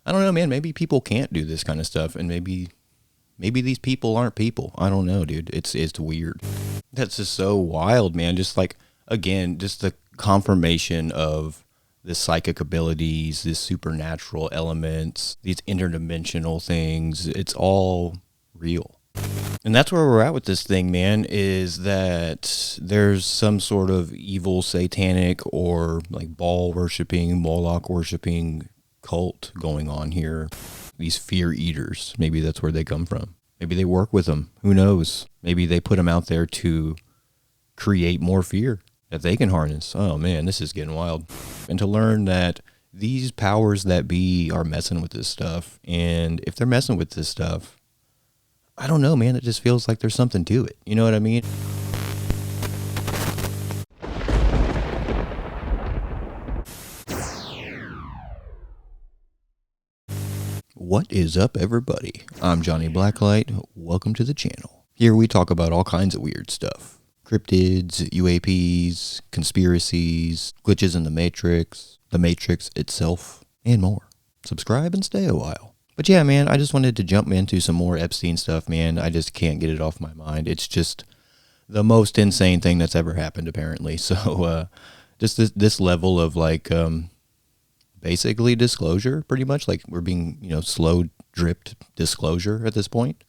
I don't know, man. Maybe people can't do this kind of stuff, and maybe these people aren't people. I don't know, dude. It's weird. That's just so wild, man. Just like, again, just the confirmation of the psychic abilities, these supernatural elements, these interdimensional things. It's all real. And that's where we're at with this thing, man, is that there's some sort of evil, satanic, or like Baal worshiping, Moloch worshiping cult going on here. These fear eaters, maybe that's where they come from. Maybe they work with them. Who knows? Maybe they put them out there to create more fear that they can harness. Oh man, this is getting wild. And to learn that these powers that be are messing with this stuff. And if they're messing with this stuff, I don't know, man. It just feels like there's something to it. You know what I mean? What is up, everybody? I'm Johnny Blacklight. Welcome to the channel. Here we talk about all kinds of weird stuff. Cryptids, UAPs, conspiracies, glitches in the Matrix itself, and more. Subscribe and stay a while. But yeah, man, I just wanted to jump into some more Epstein stuff, man. I just can't get it off my mind. It's just the most insane thing that's ever happened, apparently. So just this level of like basically disclosure, pretty much. Like we're being, slow dripped disclosure at this point.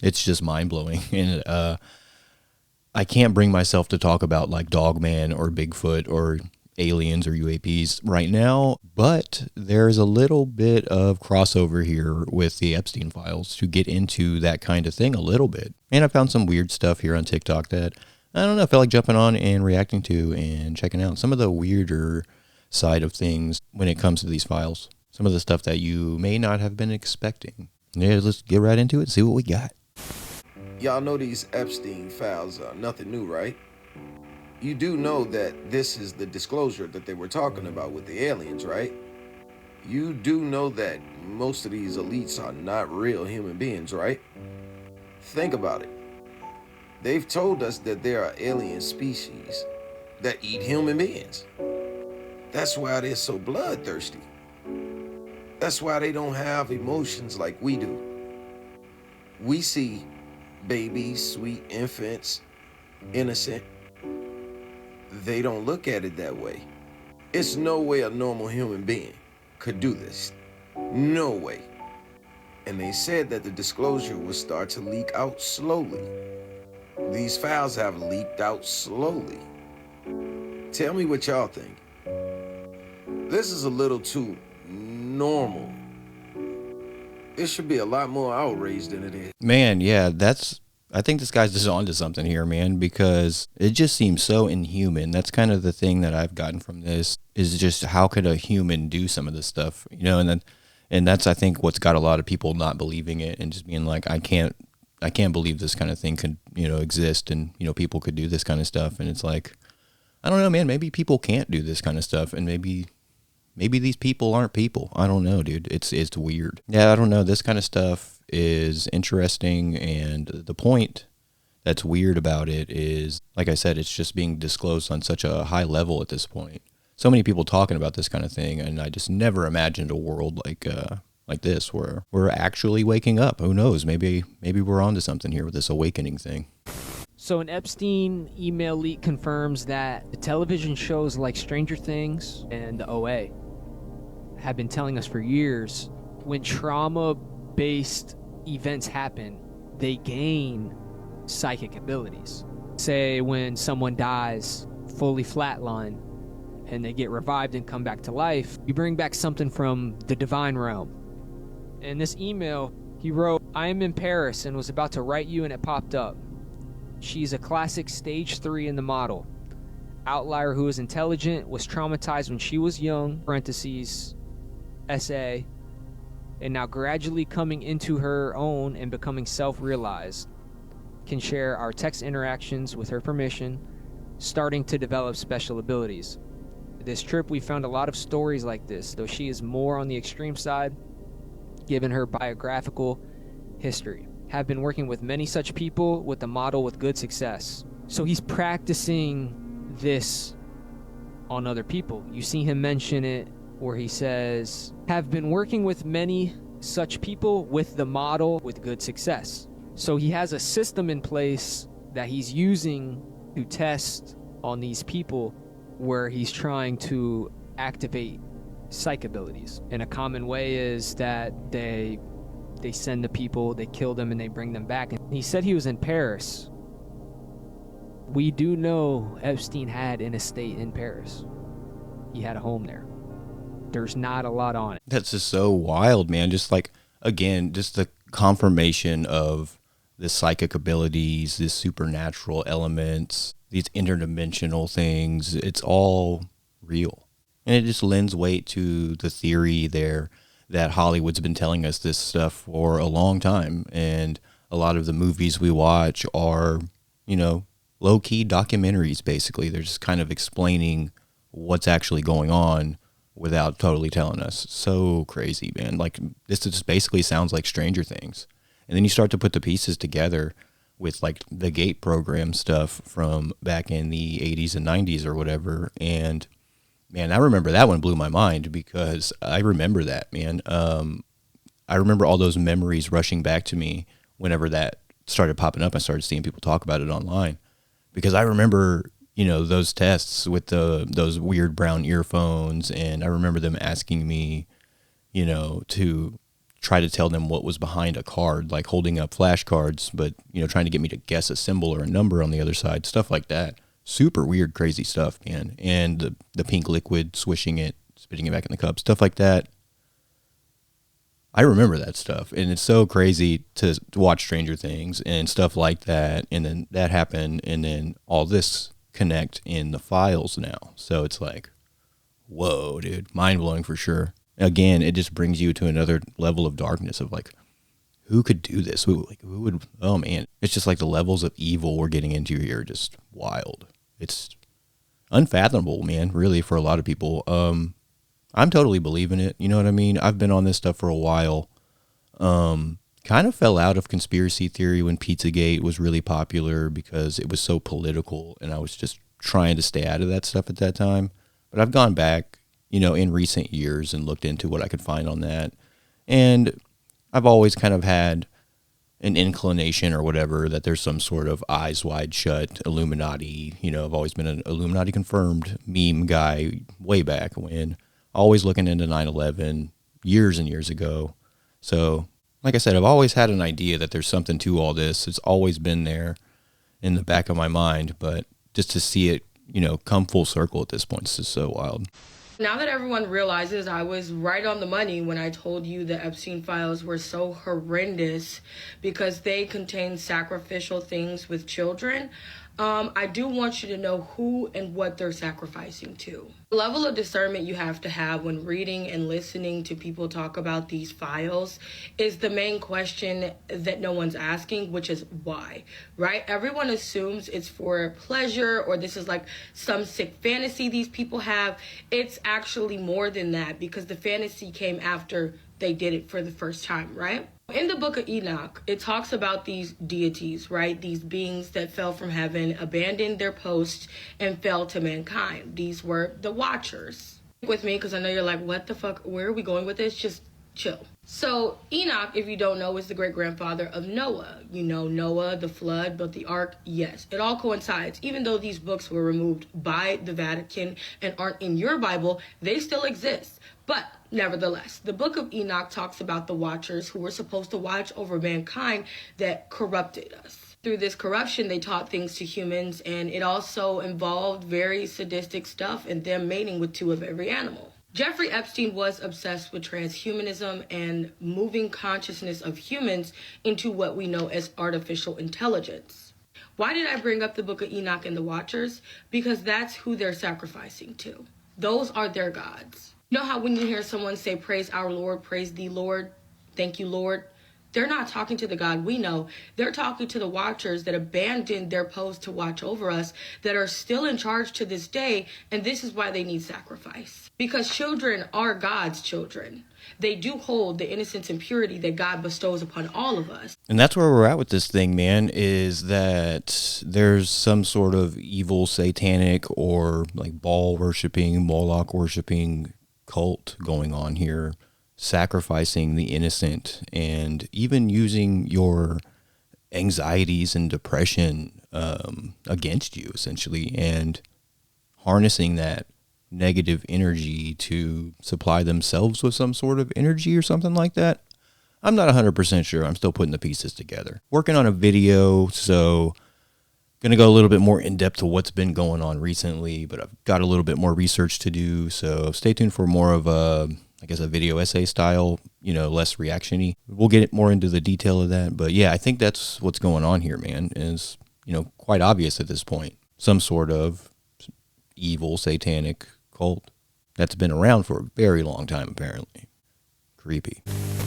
It's just mind-blowing. And I can't bring myself to talk about like Dogman or Bigfoot or aliens or UAPs right now, but there's a little bit of crossover here with the Epstein files to get into that kind of thing a little bit. And I found some weird stuff here on TikTok that, I don't know, I felt like jumping on and reacting to and checking out some of the weirder side of things when it comes to these files. Some of the stuff that you may not have been expecting. Yeah, let's get right into it and see what we got. Y'all know these Epstein files are nothing new, right? You do know that this is the disclosure that they were talking about with the aliens, right? You do know that most of these elites are not real human beings, right? Think about it. They've told us that there are alien species that eat human beings. That's why they're so bloodthirsty. That's why they don't have emotions like we do. We see babies, sweet infants, innocent. They don't look at it that way. It's no way a normal human being could do this. No way. And they said that the disclosure would start to leak out slowly. These files have leaked out slowly. Tell me what y'all think. This is a little too normal. It should be a lot more outraged than it is. Man, yeah, I think this guy's just onto something here, man, because it just seems so inhuman. That's kind of the thing that I've gotten from this, is just how could a human do some of this stuff, and that's, I think, what's got a lot of people not believing it and just being like, I can't believe this kind of thing could, exist, and, people could do this kind of stuff. And it's like, I don't know, man, maybe people can't do this kind of stuff, and maybe these people aren't people. I don't know, dude. It's weird. Yeah, I don't know. This kind of stuff is interesting, and the point that's weird about it is, like I said, it's just being disclosed on such a high level at this point. So many people talking about this kind of thing, and I just never imagined a world like this where we're actually waking up. Who knows? Maybe we're onto something here with this awakening thing. So an Epstein email leak confirms that the television shows like Stranger Things and the OA have been telling us for years, when trauma-based events happen, they gain psychic abilities. Say when someone dies fully flatline and they get revived and come back to life, you bring back something from the divine realm. In this email, he wrote, "I am in Paris and was about to write you and it popped up. She's a classic stage 3 in the model. Outlier who is intelligent, was traumatized when she was young, parentheses, SA, and now gradually coming into her own and becoming self-realized. Can share our text interactions with her permission, starting to develop special abilities. This trip we found a lot of stories like this, though she is more on the extreme side, given her biographical history. Have been working with many such people with the model with good success." So he's practicing this on other people. You see him mention it where he says, have been working with many such people with the model with good success. So he has a system in place that he's using to test on these people where he's trying to activate psych abilities. And a common way is that they send the people, they kill them, and they bring them back. And he said he was in Paris. We do know Epstein had an estate in Paris. He had a home there. There's not a lot on it. That's just so wild, man. Just like, again, just the confirmation of the psychic abilities, these supernatural elements, these interdimensional things. It's all real. And it just lends weight to the theory there that Hollywood's been telling us this stuff for a long time. And a lot of the movies we watch are, you know, low-key documentaries, basically. They're just kind of explaining what's actually going on without totally telling us. So crazy, man. Like, this just basically sounds like Stranger Things. And then you start to put the pieces together with, like, the Gate program stuff from back in the 80s and 90s or whatever. And, man, I remember that one blew my mind because I remember that, man. I remember all those memories rushing back to me whenever that started popping up. I started seeing people talk about it online. Because I remember, you know, those tests with those weird brown earphones, and I remember them asking me, you know, to try to tell them what was behind a card, like holding up flashcards, but, you know, trying to get me to guess a symbol or a number on the other side, stuff like that. Super weird, crazy stuff, man. And the pink liquid, swishing it, spitting it back in the cup, stuff like that. I remember that stuff, and it's so crazy to watch Stranger Things and stuff like that, and then that happened, and then all this connect in the files now. So it's like, whoa, dude, mind-blowing for sure. Again, it just brings you to another level of darkness of like, who could do this? Who would, oh man. It's just like the levels of evil we're getting into here are just wild. It's unfathomable, man, really, for a lot of people. I'm totally believing it. You know what I mean? I've been on this stuff for a while. Kind of fell out of conspiracy theory when Pizzagate was really popular because it was so political, and I was just trying to stay out of that stuff at that time. But I've gone back, you know, in recent years and looked into what I could find on that. And I've always kind of had an inclination or whatever that there's some sort of eyes wide shut Illuminati. You know, I've always been an Illuminati confirmed meme guy way back when. Always looking into 9/11 years and years ago. So, like I said, I've always had an idea that there's something to all this. It's always been there in the back of my mind, but just to see it, you know, come full circle at this point is just so wild. Now that everyone realizes I was right on the money when I told you the Epstein files were so horrendous because they contain sacrificial things with children, I do want you to know who and what they're sacrificing to. The level of discernment you have to have when reading and listening to people talk about these files is the main question that no one's asking, which is why, right? Everyone assumes it's for pleasure or this is like some sick fantasy these people have. It's actually more than that because the fantasy came after they did it for the first time, right? In the book of Enoch, it talks about these deities, right? These beings that fell from heaven, abandoned their post, and fell to mankind. These were the Watchers. Stick with me, because I know you're like, what the fuck? Where are we going with this? Just chill. So Enoch, if you don't know, is the great-grandfather of Noah. You know Noah, the flood, built the ark. Yes, it all coincides. Even though these books were removed by the Vatican and aren't in your Bible, they still exist. But nevertheless, the book of Enoch talks about the Watchers who were supposed to watch over mankind that corrupted us. Through this corruption, they taught things to humans, and it also involved very sadistic stuff and them mating with two of every animal. Jeffrey Epstein was obsessed with transhumanism and moving consciousness of humans into what we know as artificial intelligence. Why did I bring up the book of Enoch and the Watchers? Because that's who they're sacrificing to. Those are their gods. You know how when you hear someone say, praise our Lord, praise the Lord, thank you, Lord? They're not talking to the God we know. They're talking to the Watchers that abandoned their post to watch over us, that are still in charge to this day, and this is why they need sacrifice. Because children are God's children. They do hold the innocence and purity that God bestows upon all of us. And that's where we're at with this thing, man, is that there's some sort of evil, satanic, or like Baal worshiping, Moloch worshiping cult going on here, sacrificing the innocent and even using your anxieties and depression against you, essentially, and harnessing that negative energy to supply themselves with some sort of energy or something like that. I'm not 100% sure. I'm still putting the pieces together. Working on a video, so going to go a little bit more in depth to what's been going on recently, but I've got a little bit more research to do, so stay tuned for more of a, I guess, a video essay style, less reaction-y. We'll get more into the detail of that, but yeah, I think that's what's going on here, man, is, quite obvious at this point. Some sort of evil, satanic cult that's been around for a very long time, apparently. Creepy.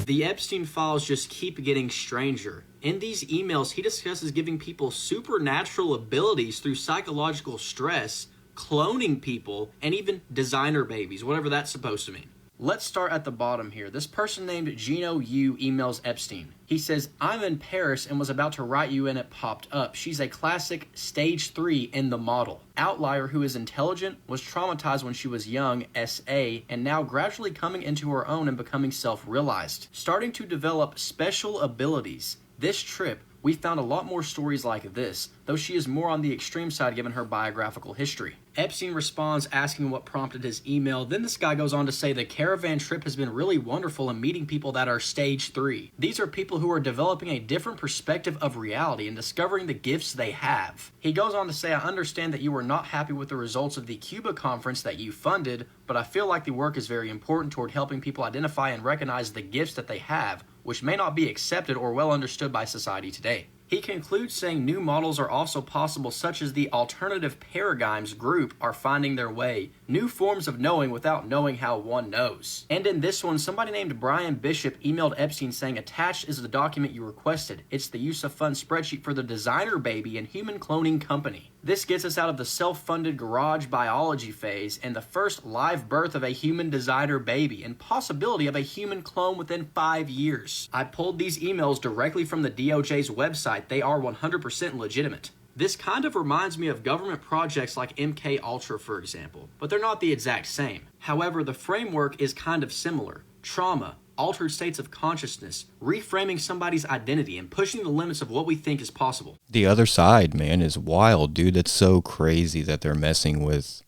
The Epstein files just keep getting stranger. In these emails, he discusses giving people supernatural abilities through psychological stress, cloning people, and even designer babies, whatever that's supposed to mean. Let's start at the bottom here. This person named Gino Yu emails Epstein. He says, I'm in Paris and was about to write you and it popped up. She's a classic stage 3 in the model. Outlier who is intelligent, was traumatized when she was young, SA, and now gradually coming into her own and becoming self-realized. Starting to develop special abilities. This trip, we found a lot more stories like this, though she is more on the extreme side given her biographical history. Epstein responds asking what prompted his email. Then this guy goes on to say the caravan trip has been really wonderful in meeting people that are stage 3. These are people who are developing a different perspective of reality and discovering the gifts they have. He goes on to say, I understand that you were not happy with the results of the Cuba conference that you funded, but I feel like the work is very important toward helping people identify and recognize the gifts that they have, which may not be accepted or well understood by society today. He concludes saying new models are also possible, such as the alternative paradigms group are finding their way, new forms of knowing without knowing how one knows. And in this one, somebody named Brian Bishop emailed Epstein saying, attached is the document you requested. It's the use of fund spreadsheet for the designer baby and human cloning company. This gets us out of the self-funded garage biology phase and the first live birth of a human designer baby and possibility of a human clone within 5 years. I pulled these emails directly from the DOJ's website. They are 100% legitimate. This kind of reminds me of government projects like MK Ultra, for example, but they're not the exact same. However, the framework is kind of similar. Trauma, altered states of consciousness, reframing somebody's identity, and pushing the limits of what we think is possible. The other side, man, is wild, dude. It's so crazy that they're messing with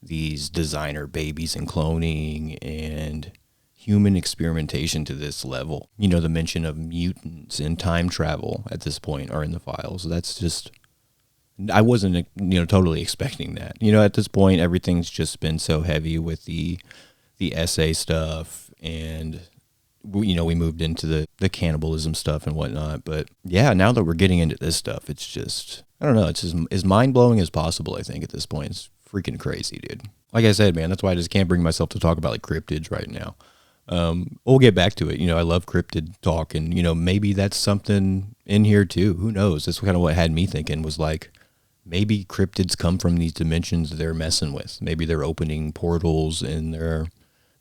these designer babies and cloning and human experimentation to this level. The mention of mutants and time travel at this point are in the files. That's just, I wasn't, totally expecting that. At this point, everything's just been so heavy with the essay stuff, and we moved into the cannibalism stuff and whatnot. But yeah, now that we're getting into this stuff, it's just, I don't know, it's just as mind-blowing as possible, I think, at this point. It's freaking crazy, dude. Like I said, man, that's why I just can't bring myself to talk about like cryptids right now. We'll get back to it. I love cryptid talk, and maybe that's something in here too. Who knows? That's kind of what had me thinking, was like, maybe cryptids come from these dimensions they're messing with. Maybe they're opening portals and they're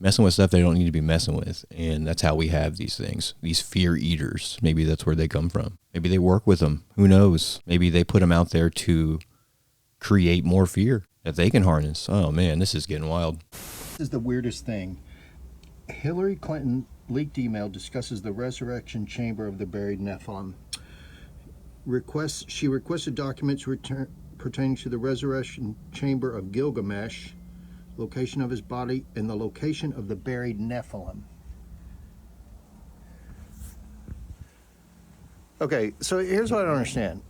messing with stuff they don't need to be messing with, and that's how we have these things, these fear eaters. Maybe that's where they come from. Maybe they work with them. Who knows? Maybe they put them out there to create more fear that they can harness. Oh man, this is getting wild. This is the weirdest thing. Hillary Clinton leaked email discusses the resurrection chamber of the buried Nephilim. She requested documents pertaining to the resurrection chamber of Gilgamesh, location of his body, and the location of the buried Nephilim. Okay, so here's what I don't understand.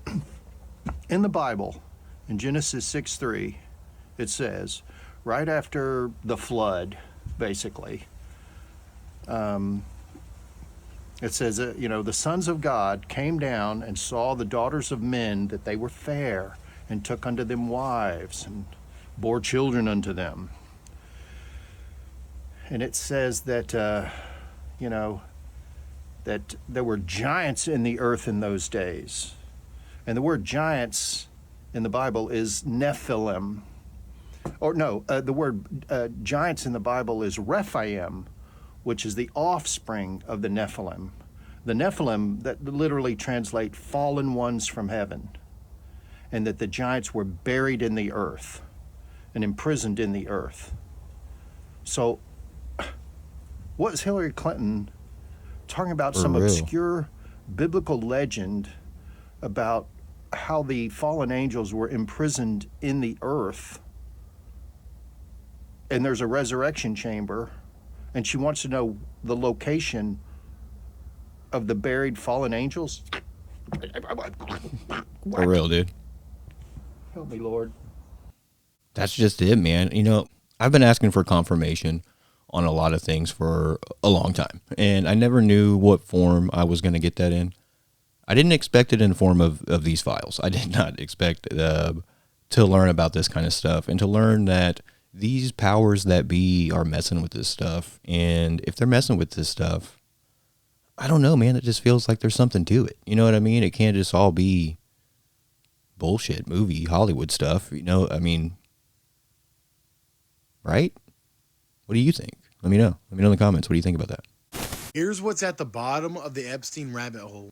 In the Bible, in Genesis 6:3, it says, right after the flood, basically, it says, the sons of God came down and saw the daughters of men, that they were fair, and took unto them wives, and bore children unto them. And it says that, that there were giants in the earth in those days. And the word giants in the Bible is Nephilim. Or no, the word giants in the Bible is Rephaim, which is the offspring of the Nephilim. The Nephilim, that literally translate fallen ones from heaven, and that the giants were buried in the earth and imprisoned in the earth. So What is Hillary Clinton talking about? For Some real. obscure biblical legend about how the fallen angels were imprisoned in the earth, and there's a resurrection chamber, and she wants to know the location of the buried fallen angels? For real, dude. Help me, Lord. That's just it, man. You know, I've been asking for confirmation on a lot of things for a long time, and I never knew what form I was going to get that in. I didn't expect it in the form of these files. I did not expect to learn about this kind of stuff and to learn that these powers that be are messing with this stuff. And if they're messing with this stuff, I don't know, man. It just feels like there's something to it. You know what I mean? It can't just all be bullshit movie Hollywood stuff. You know, I mean, right? What do you think? Let me know. Let me know in the comments. What do you think about that? Here's what's at the bottom of the Epstein rabbit hole.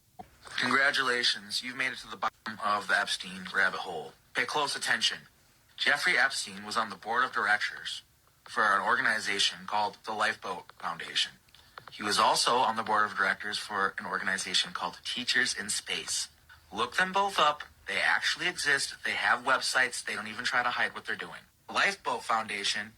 Congratulations, you've made it to the bottom of the Epstein rabbit hole. Pay close attention. Jeffrey Epstein was on the board of directors for an organization called the Lifeboat Foundation. He was also on the board of directors for an organization called Teachers in Space. Look them both up. They actually exist. They have websites. They don't even try to hide what they're doing. The Lifeboat Foundation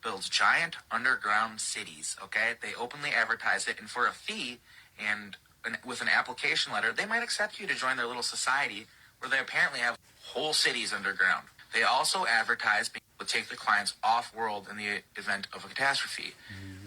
builds giant underground cities, okay? They openly advertise it, and for a fee and with an application letter, they might accept you to join their little society where they apparently have whole cities underground. They also advertise being able to take the clients off-world in the event of a catastrophe.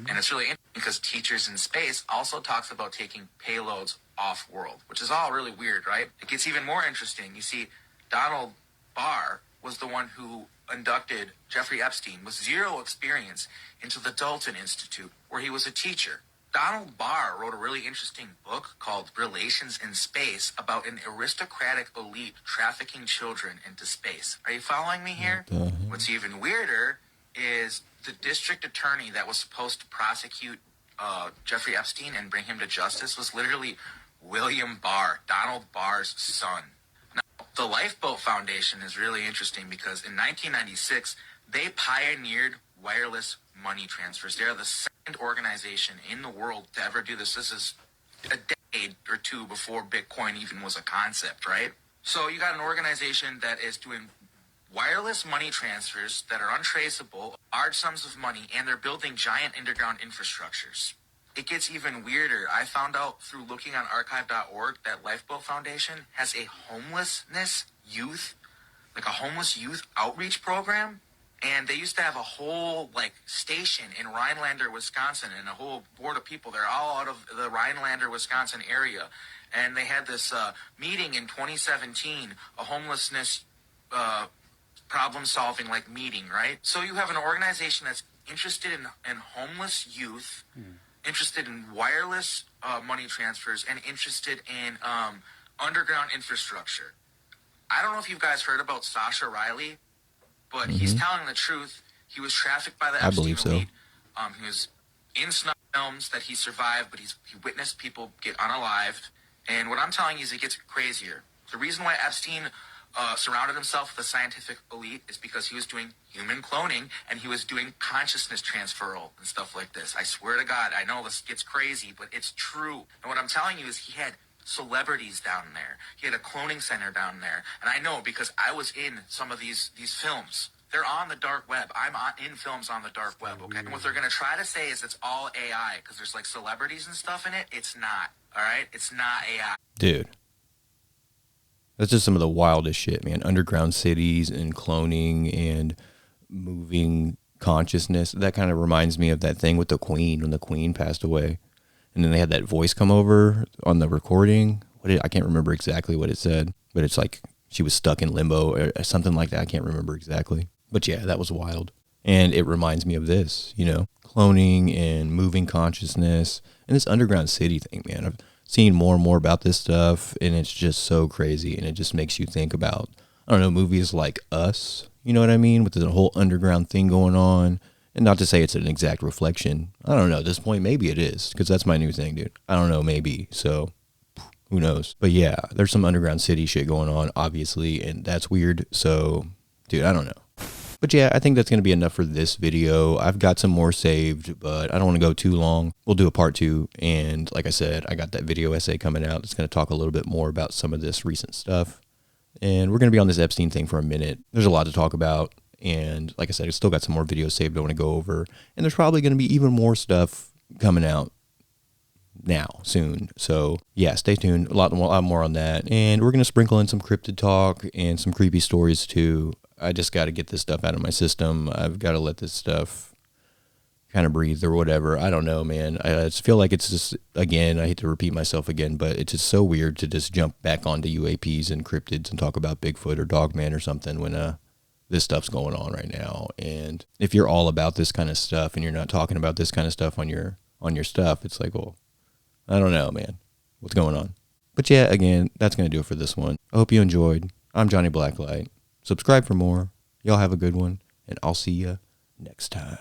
And it's really interesting because Teachers in Space also talks about taking payloads off-world, which is all really weird, right? It gets even more interesting. You see, Donald Barr was the one who inducted Jeffrey Epstein with zero experience into the Dalton Institute, where he was a teacher. Donald Barr wrote a really interesting book called Relations in Space about an aristocratic elite trafficking children into space. Are you following me here? What's even weirder is the district attorney that was supposed to prosecute Jeffrey Epstein and bring him to justice was literally William Barr, Donald Barr's son. Now, the Lifeboat Foundation is really interesting because in 1996, they pioneered wireless money transfers. They're the second organization in the world to ever do this. This is a decade or two before Bitcoin even was a concept, right? So you got an organization that is doing wireless money transfers that are untraceable, large sums of money, and they're building giant underground infrastructures. It gets even weirder. I found out through looking on archive.org that Lifeboat Foundation has a homeless youth outreach program. And they used to have a whole, station in Rhinelander, Wisconsin, and a whole board of people. They're all out of the Rhinelander, Wisconsin area. And they had this meeting in 2017, a homelessness problem-solving, meeting, right? So you have an organization that's interested in homeless youth, interested in wireless money transfers, and interested in underground infrastructure. I don't know if you guys heard about Sasha Riley, but he's telling the truth. He was trafficked by the Epstein believe so. elite. He was in snuff films that he survived, but he witnessed people get unalived. And what I'm telling you is it gets crazier. The reason why Epstein surrounded himself with the scientific elite is because he was doing human cloning and he was doing consciousness transferal and stuff like this. I swear to God, I know this gets crazy, but it's true. And what I'm telling you is he had celebrities down there. He had a cloning center down there. And I know because I was in some of these films. They're on the dark web. I'm in films on the dark web, okay? And what they're going to try to say is it's all AI because there's celebrities and stuff in it. It's not, all right? It's not AI. Dude. That's just some of the wildest shit, man. Underground cities and cloning and moving consciousness. That kind of reminds me of that thing with the Queen when the Queen passed away. And then they had that voice come over on the recording. I can't remember exactly what it said, but it's like she was stuck in limbo or something like that. I can't remember exactly. But yeah, that was wild. And it reminds me of this, cloning and moving consciousness and this underground city thing, man. I've seen more and more about this stuff, and it's just so crazy. And it just makes you think about, movies like Us, you know what I mean? With the whole underground thing going on. And not to say it's an exact reflection. I don't know. At this point, maybe it is, because that's my new thing, dude. I don't know, maybe. So, who knows? But yeah, there's some underground city shit going on, obviously, and that's weird. So, dude, I don't know. But yeah, I think that's going to be enough for this video. I've got some more saved, but I don't want to go too long. We'll do a part 2. And like I said, I got that video essay coming out. It's going to talk a little bit more about some of this recent stuff. And we're going to be on this Epstein thing for a minute. There's a lot to talk about. And like I said, I still got some more videos saved I want to go over. And there's probably going to be even more stuff coming out now, soon. So yeah, stay tuned. A lot more on that. And we're going to sprinkle in some cryptid talk and some creepy stories too. I just got to get this stuff out of my system. I've got to let this stuff kind of breathe or whatever. I don't know, man. I just feel like it's just, again, I hate to repeat myself again, but it's just so weird to just jump back onto UAPs and cryptids and talk about Bigfoot or Dogman or something when this stuff's going on right now. And if you're all about this kind of stuff and you're not talking about this kind of stuff on your stuff, it's like, well, I don't know, man. What's going on? But yeah, again, that's going to do it for this one. I hope you enjoyed. I'm Johnny Blacklight. Subscribe for more. Y'all have a good one, and I'll see you next time.